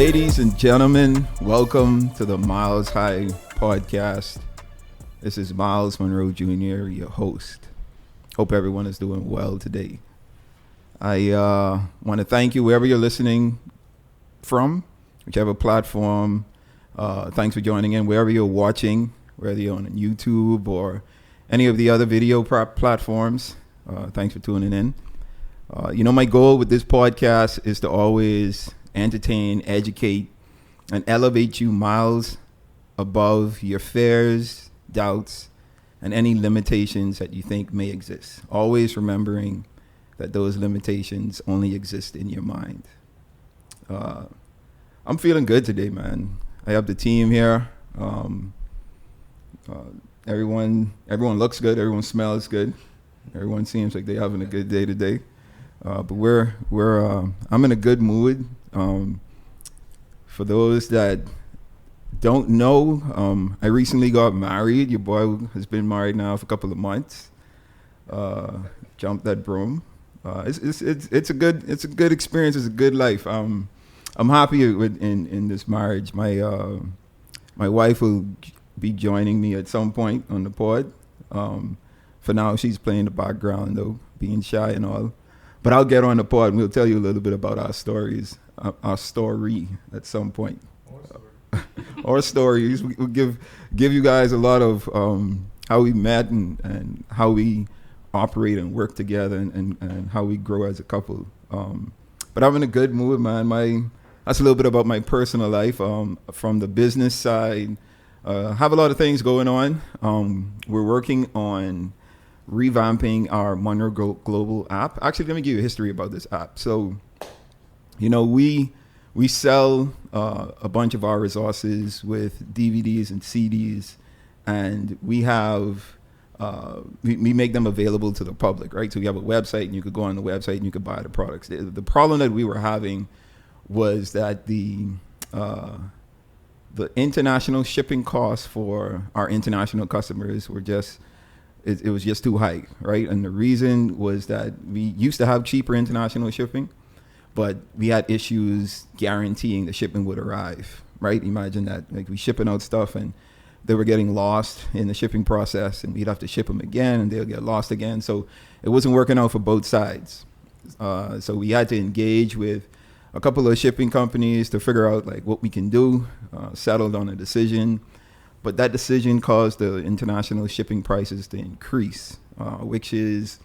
Ladies and gentlemen, welcome to the Miles High podcast. This is Miles Monroe Jr., your host. Hope everyone is doing well today. I want to thank you wherever you're listening from, whichever platform. Thanks for joining in. Wherever you're watching, whether you're on YouTube or any of the other video platforms, thanks for tuning in. My goal with this podcast is to always entertain, educate, and elevate you miles above your fears, doubts, and any limitations that you think may exist. Always remembering that those limitations only exist in your mind. I'm feeling good today, man. I have the team here. Everyone looks good. Everyone smells good. Everyone seems like they're having a good day today. But I'm in a good mood. For those that don't know, I recently got married. Your boy has been married now for a couple of months. Jumped that broom. It's a good experience. It's a good life. I'm happy in this marriage. My wife will be joining me at some point on the pod. For now, she's playing the background though, being shy and all. But I'll get on the pod and we'll tell you a little bit about our story at some point. Or stories. We'll give you guys a lot of how we met and how we operate and work together and how we grow as a couple. But I'm in a good mood, man. That's a little bit about my personal life. From the business side, have a lot of things going on. We're working on revamping our Monroe Global app. Actually, let me give you a history about this app. So, we sell a bunch of our resources with DVDs and CDs, and we have we make them available to the public, right? So we have a website, and you could go on the website and you could buy the products. The problem that we were having was that the international shipping costs for our international customers were just it was just too high, right? And the reason was that we used to have cheaper international shipping, but we had issues guaranteeing the shipment would arrive, right? Imagine that, like, we shipping out stuff and they were getting lost in the shipping process, and we'd have to ship them again and they'll get lost again. So it wasn't working out for both sides. So we had to engage with a couple of shipping companies to figure out like what we can do, settled on a decision. But that decision caused the international shipping prices to increase, which is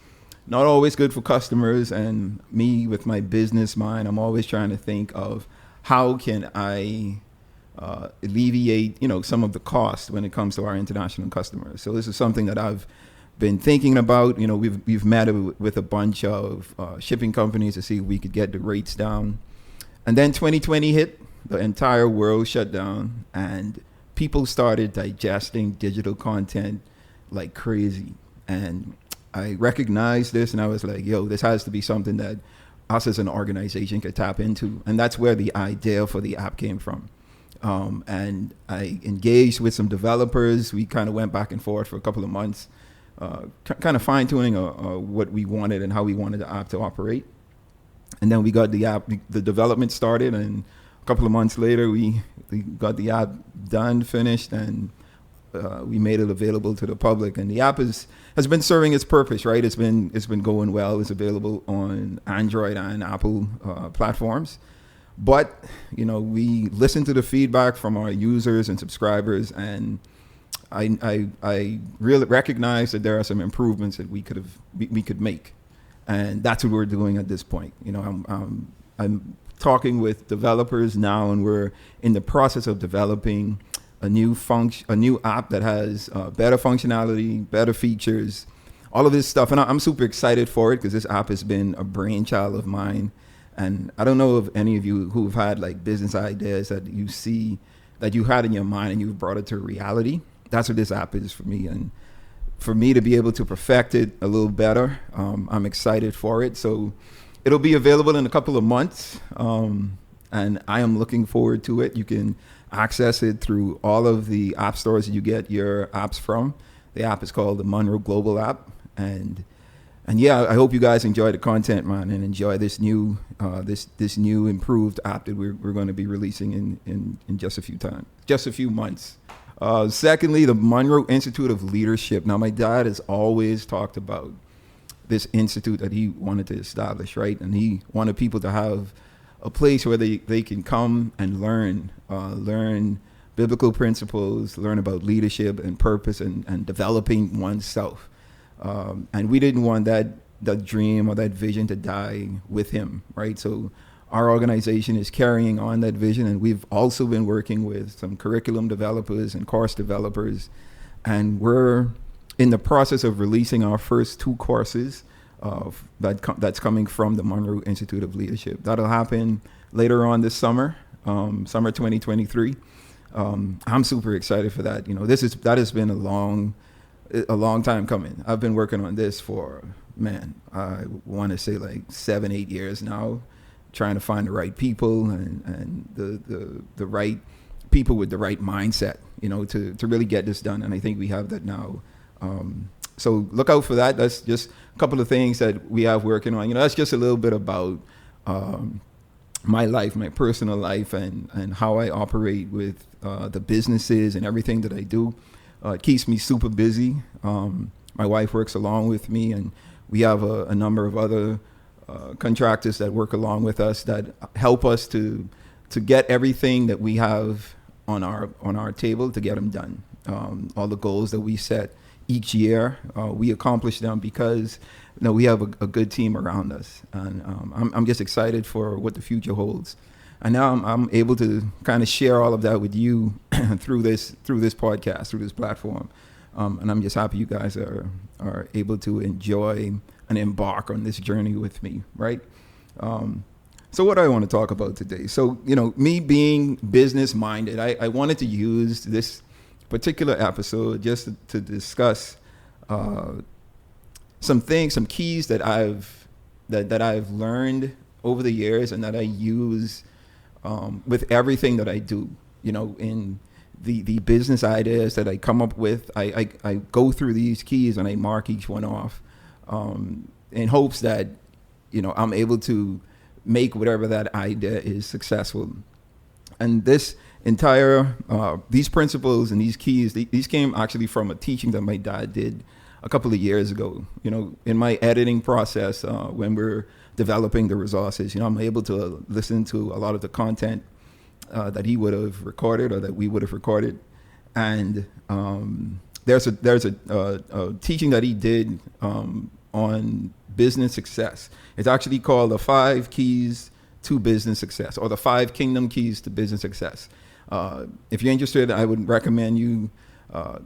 not always good for customers. And me, with my business mind, I'm always trying to think of how can I alleviate, some of the cost when it comes to our international customers. So this is something that I've been thinking about. We've met with a bunch of shipping companies to see if we could get the rates down. And then 2020 hit, the entire world shut down, and people started digesting digital content like crazy. And I recognized this, and I was like, this has to be something that us as an organization could tap into. And that's where the idea for the app came from. And I engaged with some developers. We kind of went back and forth for a couple of months, kind of fine-tuning what we wanted and how we wanted the app to operate. And then we got the app, the development started, and a couple of months later, we got the app done, finished, and we made it available to the public. And the app has been serving its purpose, right? It's been going well. It's available on Android and Apple platforms. But we listened to the feedback from our users and subscribers, and I really recognize that there are some improvements that we could make, and that's what we're doing at this point. I'm talking with developers now, and we're in the process of developing a new app that has better functionality, better features, all of this stuff. And I'm super excited for it because this app has been a brainchild of mine. And I don't know of any of you who've had like business ideas that you see that you had in your mind and you've brought it to reality. That's what this app is for me. And for me to be able to perfect it a little better, I'm excited for it. So it'll be available in a couple of months. And I am looking forward to it. You can access it through all of the app stores that you get your apps from. The app is called the Monroe Global app. And And yeah, I hope you guys enjoy the content, man, and enjoy this new this new improved app that we're going to be releasing in just a few months. Secondly, the Monroe Institute of Leadership. Now, my dad has always talked about this institute that he wanted to establish, right? And he wanted people to have a place where they can come and learn biblical principles, learn about leadership and purpose and developing oneself. And we didn't want that dream or that vision to die with him, right? So our organization is carrying on that vision, and we've also been working with some curriculum developers and course developers, and we're in the process of releasing our first 2 courses that's coming from the Monroe Institute of Leadership. That'll happen later on this summer, summer 2023. I'm super excited for that. You know, that has been a long time coming. I've been working on this for, I want to say like 7-8 years now, trying to find the right people and the right people with the right mindset, you know, to really get this done. And I think we have that now. So look out for that. That's just a couple of things that we have working on. You know, that's just a little bit about my life, my personal life, and how I operate with the businesses and everything that I do. It keeps me super busy. My wife works along with me, and we have a number of other contractors that work along with us that help us to get everything that we have on our table, to get them done. All the goals that we set each year, we accomplish them because we have a good team around us, and I'm just excited for what the future holds. And now I'm able to kind of share all of that with you through this podcast, through this platform. And I'm just happy you guys are able to enjoy and embark on this journey with me, right? So what I want to talk about today. So, you know, me being business minded, I wanted to use this particular episode just to discuss some keys that I've learned over the years and that I use with everything that I do, you know, in the business ideas that I come up with. I go through these keys and I mark each one off in hopes that, you know, I'm able to make whatever that idea is successful. And this entire, these principles and these keys, these came actually from a teaching that my dad did a couple of years ago. You know, in my editing process, when we're developing the resources, you know, I'm able to listen to a lot of the content that he would have recorded or that we would have recorded. And there's a teaching that he did on business success. It's actually called the 5 Keys to Business Success, or the 5 Kingdom Keys to Business Success. If you're interested, I would recommend you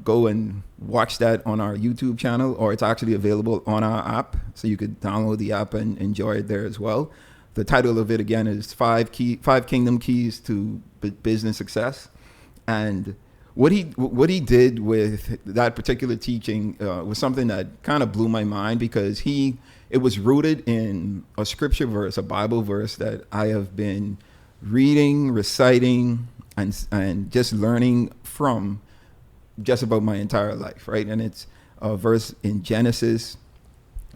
go and watch that on our YouTube channel, or it's actually available on our app, so you could download the app and enjoy it there as well. The title of it again is 5 Kingdom Keys to Business Success. And what he did with that particular teaching was something that kind of blew my mind, because it was rooted in a scripture verse, a Bible verse that I have been reading, reciting, and just learning from just about my entire life, right? And it's a verse in Genesis,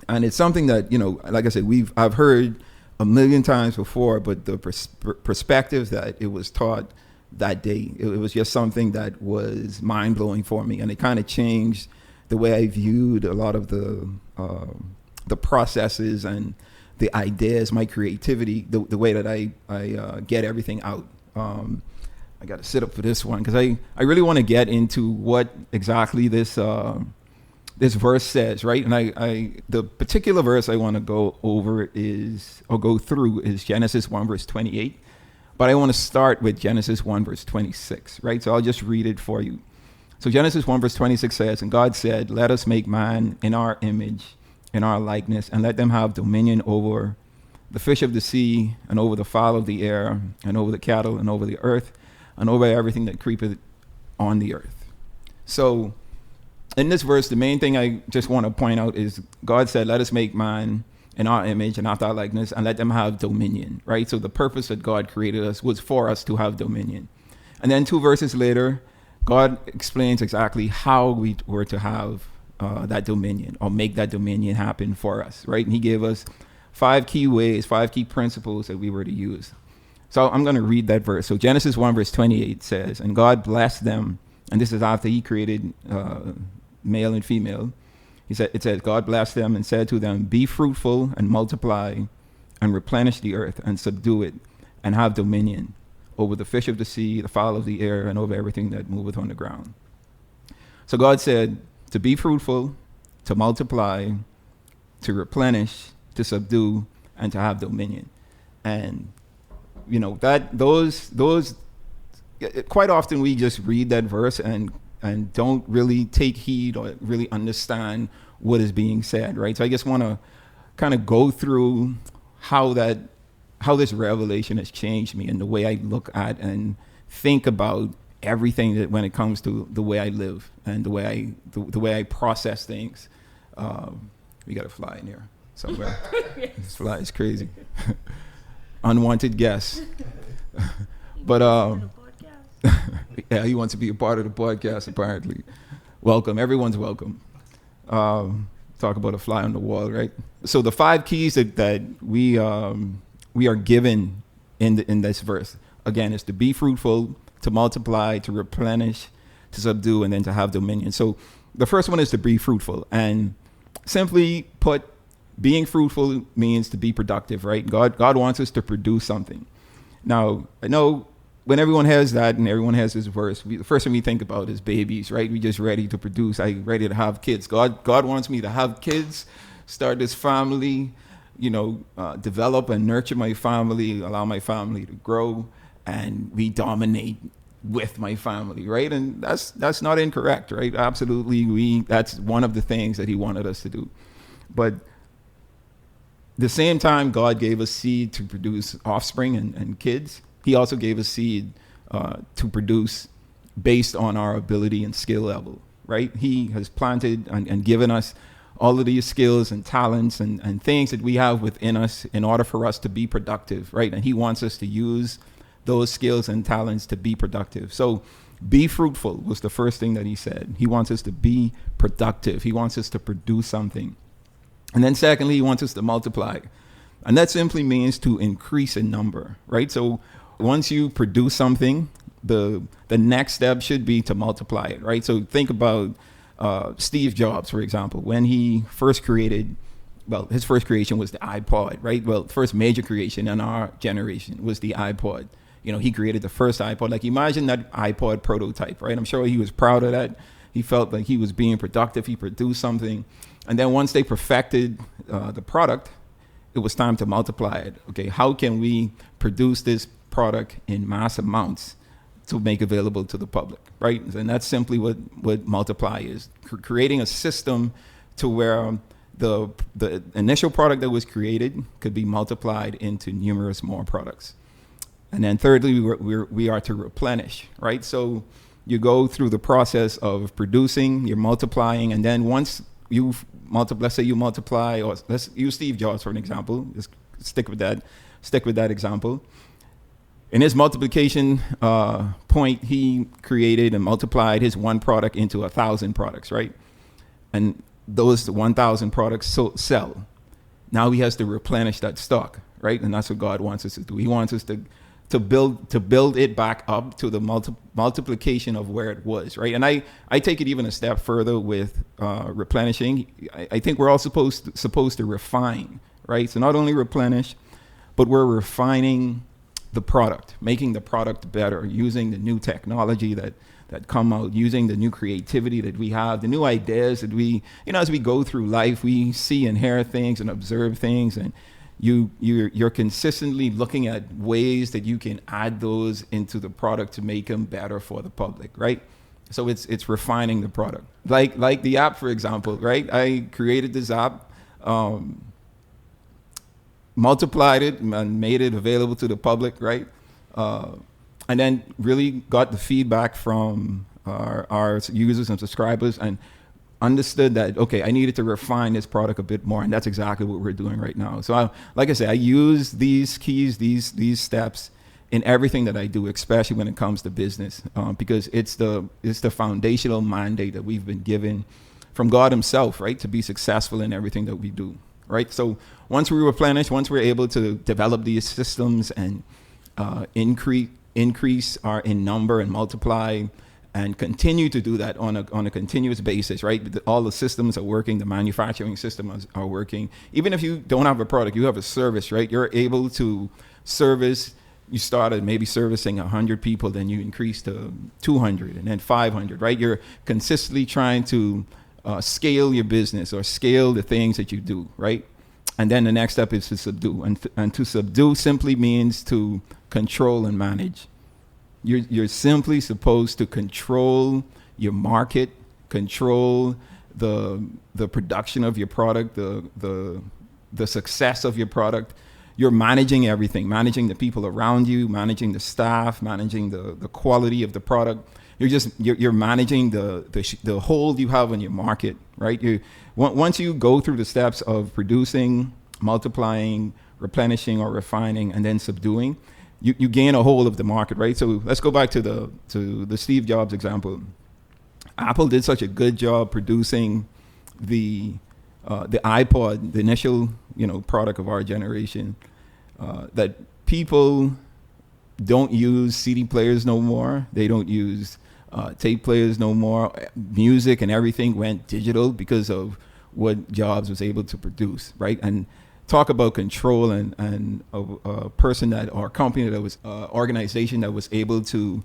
and it's something that, you know, like I said, I've heard a million times before, but the perspective that it was taught that day, it was just something that was mind-blowing for me, and it kind of changed the way I viewed a lot of the processes and the ideas, my creativity, the way that I get everything out. I got to sit up for this one because I really want to get into what exactly this verse says, right? And the particular verse I want to go through is Genesis 1 verse 28. But I want to start with Genesis 1 verse 26, right? So I'll just read it for you. So Genesis 1 verse 26 says, "And God said, let us make man in our image, in our likeness, and let them have dominion over the fish of the sea, and over the fowl of the air, and over the cattle, and over the earth, and over everything that creepeth on the earth." So in this verse, the main thing I just want to point out is God said, let us make man in our image and after our likeness, and let them have dominion, right? So the purpose that God created us was for us to have dominion. And then 2 verses later, God explains exactly how we were to have that dominion or make that dominion happen for us, right? And he gave us 5 key ways, 5 key principles that we were to use. So I'm going to read that verse. So Genesis 1 verse 28 says, and God blessed them, and this is after he created male and female. It says, God blessed them and said to them, be fruitful and multiply and replenish the earth and subdue it and have dominion over the fish of the sea, the fowl of the air, and over everything that moveth on the ground. So God said to be fruitful, to multiply, to replenish, to subdue, and to have dominion. And those quite often we just read that verse and don't really take heed or really understand what is being said, right? So I just want to kind of go through how this revelation has changed me and the way I look at and think about everything that when it comes to the way I live and the way I process things. We got a fly in here somewhere. This fly is crazy. Unwanted guest. But yeah, he wants to be a part of the podcast apparently. Welcome, everyone's welcome. Talk about a fly on the wall, right? So the 5 keys that we are given in this verse, again, is to be fruitful, to multiply, to replenish, to subdue, and then to have dominion. So the first one is to be fruitful. And simply put, being fruitful means to be productive, right? God wants us to produce something. Now, I know when everyone has that and everyone has this verse, the first thing we think about is babies, right? We just ready to produce, ready to have kids. God wants me to have kids, start this family, develop and nurture my family, allow my family to grow, and we dominate with my family, right? And that's not incorrect, right? Absolutely, that's one of the things that he wanted us to do. But the same time God gave us seed to produce offspring and kids, he also gave us seed to produce based on our ability and skill level, right? He has planted and given us all of these skills and talents and things that we have within us in order for us to be productive, right? And he wants us to use those skills and talents to be productive. So be fruitful was the first thing that he said. He wants us to be productive. He wants us to produce something. And then secondly, he wants us to multiply. And that simply means to increase in number, right? So once you produce something, the next step should be to multiply it, right? So think about Steve Jobs, for example, when he first created, his first creation was the iPod, right? Well, first major creation in our generation was the iPod. He created the first iPod. Like, imagine that iPod prototype, right? I'm sure he was proud of that. He felt like he was being productive. He produced something. And then once they perfected the product, it was time to multiply it. Okay, how can we produce this product in mass amounts to make available to the public, right? And that's simply what multiply is, creating a system to where the initial product that was created could be multiplied into numerous more products. And then thirdly, we are to replenish, right? So you go through the process of producing, you're multiplying, and then once you've multiplied, let's say you multiply, or let's use Steve Jobs for an example, just stick with that example. In his multiplication point, he created and multiplied his one product into 1,000 products, right? And those 1,000 products sell. Now he has to replenish that stock, right? And that's what God wants us to do. He wants us to build it back up to the multiplication of where it was, right? And I take it even a step further with replenishing. I think we're all supposed to refine, right? So not only replenish, but we're refining the product, making the product better, using the new technology that come out, using the new creativity that we have, the new ideas that we, as we go through life, we see and hear things and observe things, and you're consistently looking at ways that you can add those into the product to make them better for the public, right? So it's refining the product. Like the app, for example, right? I created this app, multiplied it and made it available to the public, right? And then really got the feedback from our users and subscribers and understood that, okay, I needed to refine this product a bit more. And that's exactly what we're doing right now. So like I say, I use these keys, these steps in everything that I do, especially when it comes to business, because it's the foundational mandate that we've been given from God himself, right? To be successful in everything that we do, right? So once we replenish, once we're able to develop these systems and increase our in number and multiply and continue to do that on a continuous basis, right? All the systems are working, the manufacturing systems are working. Even if you don't have a product, you have a service, right? You're able to service. You started maybe servicing 100 people, then you increase to 200 and then 500, right? You're consistently trying to scale your business or scale the things that you do, right? And then the next step is to subdue. And to subdue simply means to control and manage. You're simply supposed to control your market, control the production of your product, the success of your product. You're managing everything, managing the people around you, managing the staff, managing the quality of the product. You're managing the hold you have on your market, right? Once you go through the steps of producing, multiplying, replenishing or refining, and then subduing, you gain a hold of the market, right? So let's go back to the Steve Jobs example. Apple did such a good job producing the iPod, the initial product of our generation, that people don't use CD players no more. They don't use tape players no more. Music and everything went digital because of what Jobs was able to produce, right? And talk about control and a person that, or a company that was, organization that was able to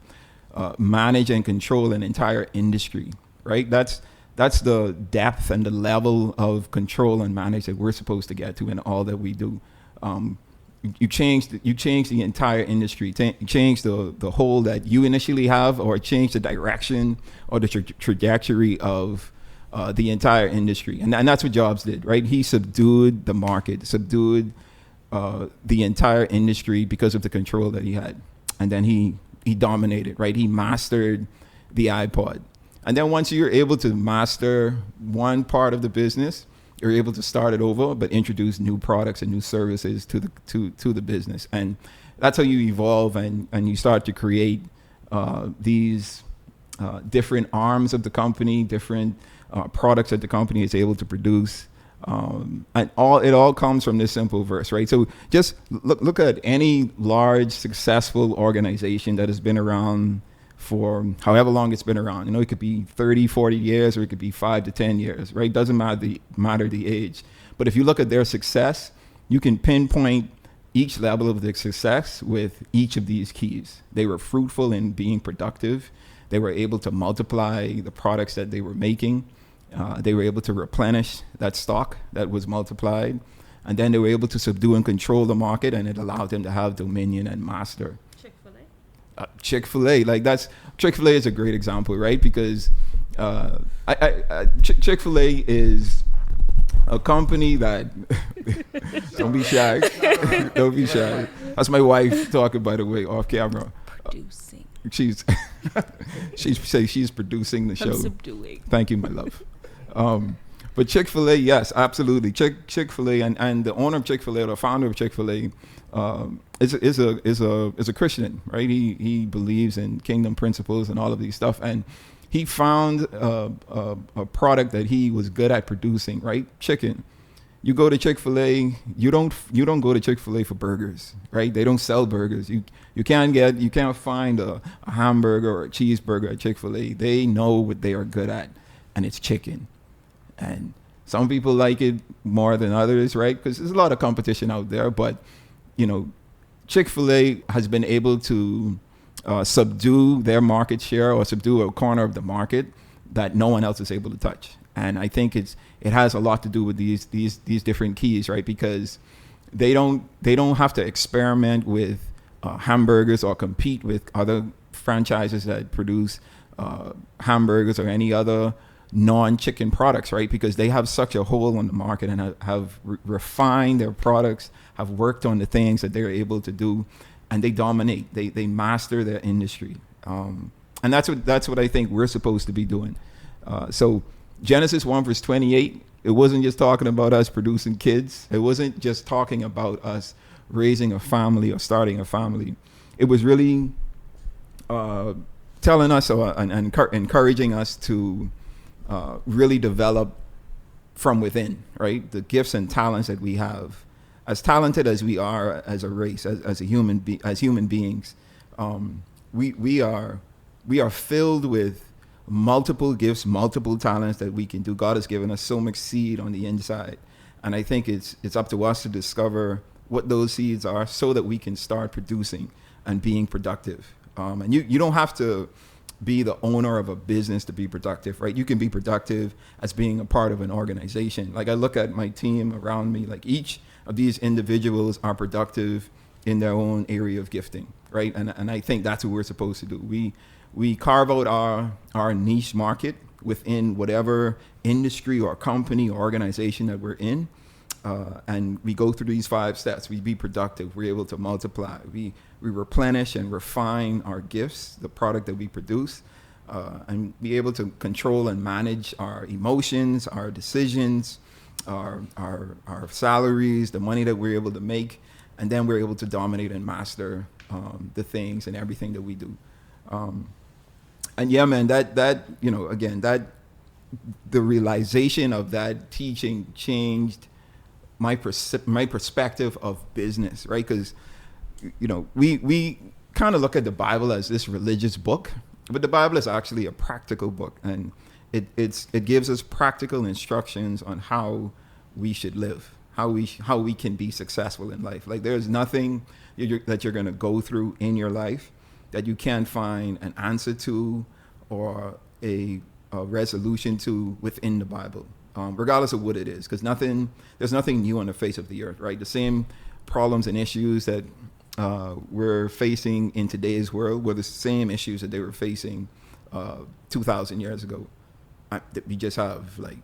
manage and control an entire industry, right? That's the depth and the level of control and manage that we're supposed to get to in all that we do. You change the entire industry, change the whole that you initially have, or change the direction or the trajectory of the entire industry. And that's what Jobs did, right? He subdued the market, subdued the entire industry because of the control that he had. And then he dominated, right? He mastered the iPod. And then once you're able to master one part of the business, you're able to start it over, but introduce new products and new services to the business. And that's how you evolve and you start to create these different arms of the company, different products that the company is able to produce. And it all comes from this simple verse, right? So just look at any large, successful organization that has been around for however long it's been around. It could be 30, 40 years, or it could be 5 to 10 years, right? Doesn't matter the age. But if you look at their success, you can pinpoint each level of the success with each of these keys. They were fruitful in being productive. They were able to multiply the products that they were making. They were able to replenish that stock that was multiplied. And then they were able to subdue and control the market, and it allowed them to have dominion and master. Chick-fil-A, Chick-fil-A is a great example, right? Because Chick-fil-A is a company that don't be shy. Don't be shy. That's my wife talking, by the way, off camera. Producing. She's producing the show. Subduing. Thank you, my love. But Chick-fil-A, yes, absolutely. Chick-fil-A and the owner of Chick-fil-A, the founder of Chick-fil-A, is a Christian, right? He believes in kingdom principles and all of these stuff, and he found a product that he was good at producing, right? Chicken. You go to Chick-fil-A, you don't go to Chick-fil-A for burgers, right? They don't sell burgers. You can't find a hamburger or a cheeseburger at Chick-fil-A. They know what they are good at, and it's chicken. And some people like it more than others, right? Because there's a lot of competition out there, but Chick-fil-A has been able to subdue their market share or subdue a corner of the market that no one else is able to touch. And I think it has a lot to do with these different keys, right? Because they don't have to experiment with hamburgers or compete with other franchises that produce hamburgers or any other non-chicken products, right? Because they have such a hold on the market and have refined their products, have worked on the things that they're able to do, and they dominate. They master their industry, and that's what I think we're supposed to be doing. So Genesis 1 verse 28, it wasn't just talking about us producing kids. It wasn't just talking about us raising a family or starting a family. It was really telling us and encouraging us to really develop from within, right? The gifts and talents that we have, as talented as we are as a race, as human beings, we are filled with multiple gifts, multiple talents that we can do. God has given us so much seed on the inside, and I think it's up to us to discover what those seeds are so that we can start producing and being productive. And you don't have to be the owner of a business to be productive, right? You can be productive as being a part of an organization. Like I look at my team around me, like each of these individuals are productive in their own area of gifting, right? And I think that's what we're supposed to do. We carve out our niche market within whatever industry or company or organization that we're in. And we go through these 5 steps. We be productive. We're able to multiply. We replenish and refine our gifts, the product that we produce, and be able to control and manage our emotions, our decisions, our salaries, the money that we're able to make, and then we're able to dominate and master the things and everything that we do. And yeah, man, that the realization of that teaching changed my perspective of business, right? Because, we kind of look at the Bible as this religious book, but the Bible is actually a practical book, and it gives us practical instructions on how we should live, how we can be successful in life. Like there's nothing that you're going to go through in your life that you can't find an answer to or a resolution to within the Bible. Regardless of what it is, because there's nothing new on the face of the earth, right? The same problems and issues that we're facing in today's world were the same issues that they were facing 2,000 years ago. We just have like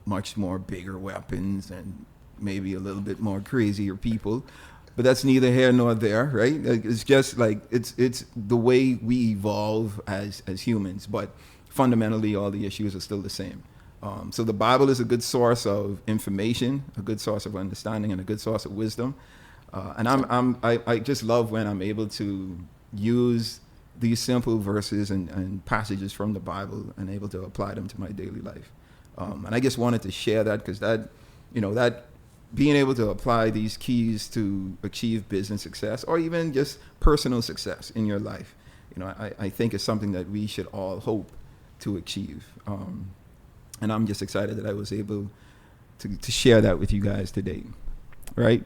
much more bigger weapons and maybe a little bit more crazier people, but that's neither here nor there, right? It's just like it's the way we evolve as humans, but fundamentally all the issues are still the same. So the Bible is a good source of information, a good source of understanding, and a good source of wisdom. And I just love when I'm able to use these simple verses and passages from the Bible and able to apply them to my daily life. And I just wanted to share that because that being able to apply these keys to achieve business success or even just personal success in your life, I think is something that we should all hope to achieve. And I'm just excited that I was able to share that with you guys today, right?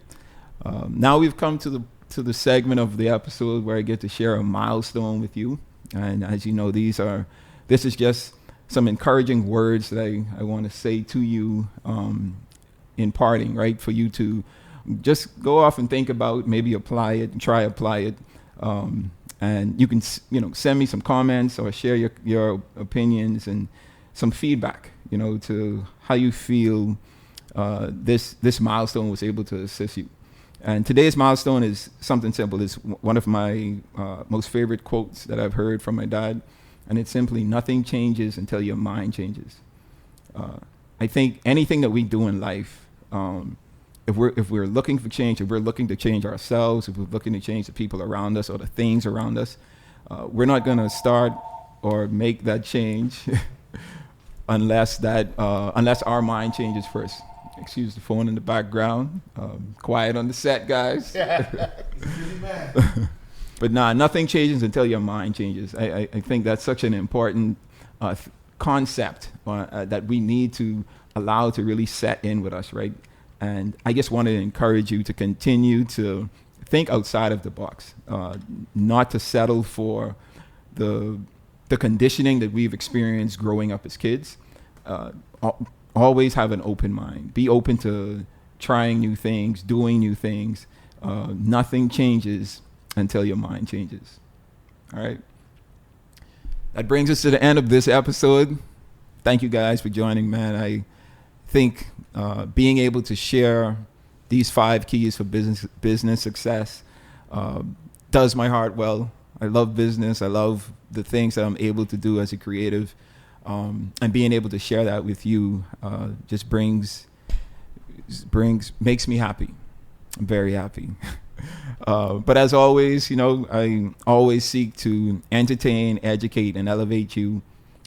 Now we've come to the segment of the episode where I get to share a milestone with you. And as you know, this is just some encouraging words that I want to say to you in parting, right? For you to just go off and think about, maybe apply it and apply it. And you can, send me some comments or share your opinions and some feedback, to how you feel this milestone was able to assist you. And today's milestone is something simple. It's one of my most favorite quotes that I've heard from my dad, and it's simply, nothing changes until your mind changes. I think anything that we do in life, if we're looking for change, if we're looking to change ourselves, if we're looking to change the people around us or the things around us, we're not going to start or make that change unless our mind changes first. Excuse the phone in the background. Quiet on the set, guys. But nothing changes until your mind changes. I think that's such an important concept that we need to allow to really set in with us, right? And I just want to encourage you to continue to think outside of the box, not to settle for the conditioning that we've experienced growing up as kids. Always have an open mind. Be open to trying new things, doing new things. Nothing changes until your mind changes. All right. That brings us to the end of this episode. Thank you guys for joining, man. I think being able to share these 5 keys for business success does my heart well. I love business. I love the things that I'm able to do as a creative. And being able to share that with you just makes me happy. I'm very happy. But as always, I always seek to entertain, educate, and elevate you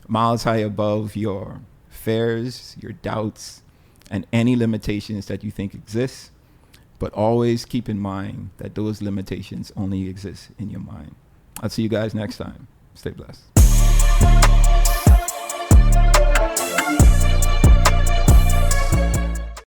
miles high above your fears, your doubts, and any limitations that you think exist. But always keep in mind that those limitations only exist in your mind. I'll see you guys next time. Stay blessed.